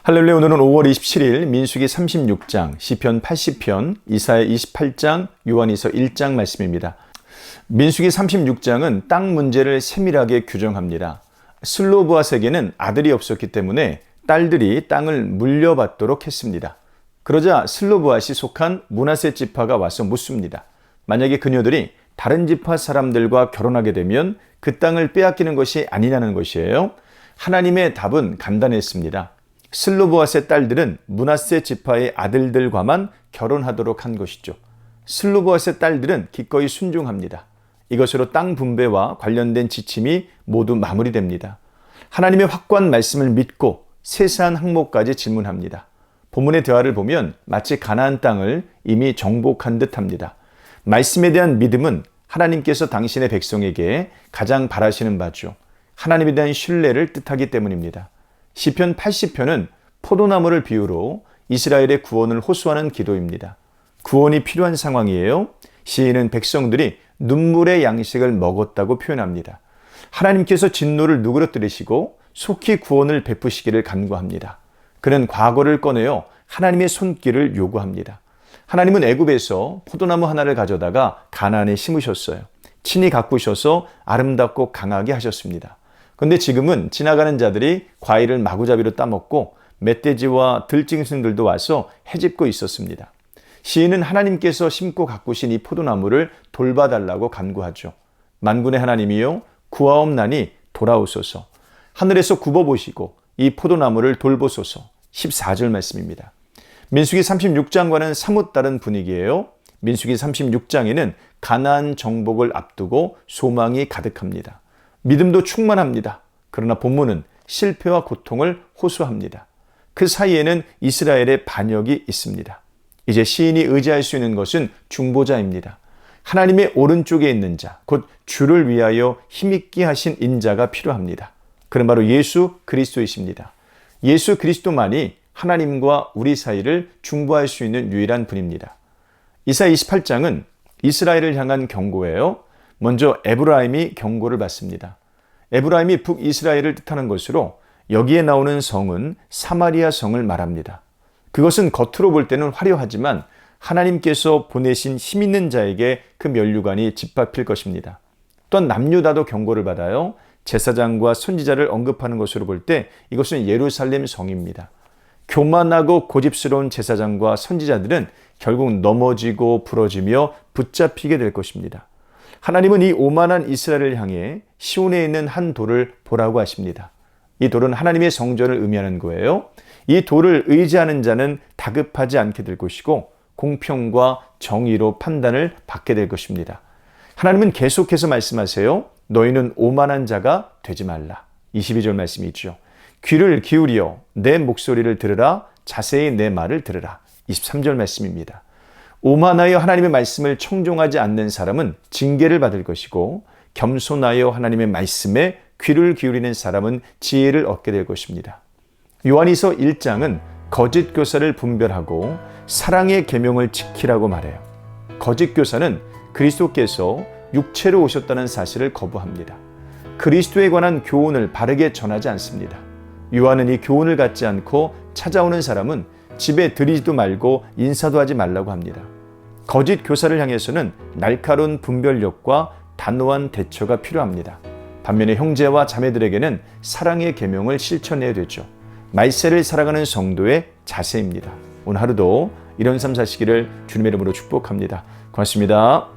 할렐루야. 오늘은 5월 27일 민수기 36장, 시편 80편, 이사야 28장, 요한일서 1장 말씀입니다. 민수기 36장은 땅 문제를 세밀하게 규정합니다. 슬로브앗에게는 아들이 없었기 때문에 딸들이 땅을 물려받도록 했습니다. 그러자 슬로브앗이 속한 므낫세 지파가 와서 묻습니다. 만약에 그녀들이 다른 지파 사람들과 결혼하게 되면 그 땅을 빼앗기는 것이 아니냐는 것이에요. 하나님의 답은 간단했습니다. 슬로브앗의 딸들은 므낫세 지파의 아들들과만 결혼하도록 한 것이죠. 슬로브앗의 딸들은 기꺼이 순종합니다. 이것으로 땅 분배와 관련된 지침이 모두 마무리됩니다. 하나님의 확고한 말씀을 믿고 세세한 항목까지 질문합니다. 본문의 대화를 보면 마치 가나안 땅을 이미 정복한 듯합니다. 말씀에 대한 믿음은 하나님께서 당신의 백성에게 가장 바라시는 바죠. 하나님에 대한 신뢰를 뜻하기 때문입니다. 시편 80편은 포도나무를 비유로 이스라엘의 구원을 호소하는 기도입니다. 구원이 필요한 상황이에요. 시인은 백성들이 눈물의 양식을 먹었다고 표현합니다. 하나님께서 진노를 누그러뜨리시고 속히 구원을 베푸시기를 간구합니다. 그는 과거를 꺼내어 하나님의 손길을 요구합니다. 하나님은 애굽에서 포도나무 하나를 가져다가 가나안에 심으셨어요. 친히 가꾸셔서 아름답고 강하게 하셨습니다. 그런데 지금은 지나가는 자들이 과일을 마구잡이로 따먹고 멧돼지와 들짐승들도 와서 헤집고 있었습니다. 시인은 하나님께서 심고 가꾸신 이 포도나무를 돌봐달라고 간구하죠. 만군의 하나님이여 구하옵나니 돌아오소서. 하늘에서 굽어보시고 이 포도나무를 돌보소서. 14절 말씀입니다. 민수기 36장과는 사뭇 다른 분위기예요. 민수기 36장에는 가나안 정복을 앞두고 소망이 가득합니다. 믿음도 충만합니다. 그러나 본문은 실패와 고통을 호소합니다. 그 사이에는 이스라엘의 반역이 있습니다. 이제 시인이 의지할 수 있는 것은 중보자입니다. 하나님의 오른쪽에 있는 자, 곧 주를 위하여 힘있게 하신 인자가 필요합니다. 그는 바로 예수 그리스도이십니다. 예수 그리스도만이 하나님과 우리 사이를 중보할 수 있는 유일한 분입니다. 이사야 28장은 이스라엘을 향한 경고예요. 먼저 에브라임이 경고를 받습니다. 에브라임이 북이스라엘을 뜻하는 것으로 여기에 나오는 성은 사마리아 성을 말합니다. 그것은 겉으로 볼 때는 화려하지만 하나님께서 보내신 힘있는 자에게 그 면류관이 짓밟힐 것입니다. 또한 남유다도 경고를 받아요. 제사장과 선지자를 언급하는 것으로 볼 때 이것은 예루살렘 성입니다. 교만하고 고집스러운 제사장과 선지자들은 결국 넘어지고 부러지며 붙잡히게 될 것입니다. 하나님은 이 오만한 이스라엘을 향해 시온에 있는 한 돌을 보라고 하십니다. 이 돌은 하나님의 성전을 의미하는 거예요. 이 돌을 의지하는 자는 다급하지 않게 될 것이고 공평과 정의로 판단을 받게 될 것입니다. 하나님은 계속해서 말씀하세요. 너희는 오만한 자가 되지 말라. 22절 말씀이죠. 귀를 기울여 내 목소리를 들으라. 자세히 내 말을 들으라. 23절 말씀입니다. 오만하여 하나님의 말씀을 청종하지 않는 사람은 징계를 받을 것이고 겸손하여 하나님의 말씀에 귀를 기울이는 사람은 지혜를 얻게 될 것입니다. 요한일서 1장은 거짓 교사를 분별하고 사랑의 계명을 지키라고 말해요. 거짓 교사는 그리스도께서 육체로 오셨다는 사실을 거부합니다. 그리스도에 관한 교훈을 바르게 전하지 않습니다. 요한은 이 교훈을 갖지 않고 찾아오는 사람은 집에 들이지도 말고 인사도 하지 말라고 합니다. 거짓 교사를 향해서는 날카로운 분별력과 단호한 대처가 필요합니다. 반면에 형제와 자매들에게는 사랑의 계명을 실천해야 되죠. 말세를 살아가는 성도의 자세입니다. 오늘 하루도 이런 삶 사시기를 주님의 이름으로 축복합니다. 고맙습니다.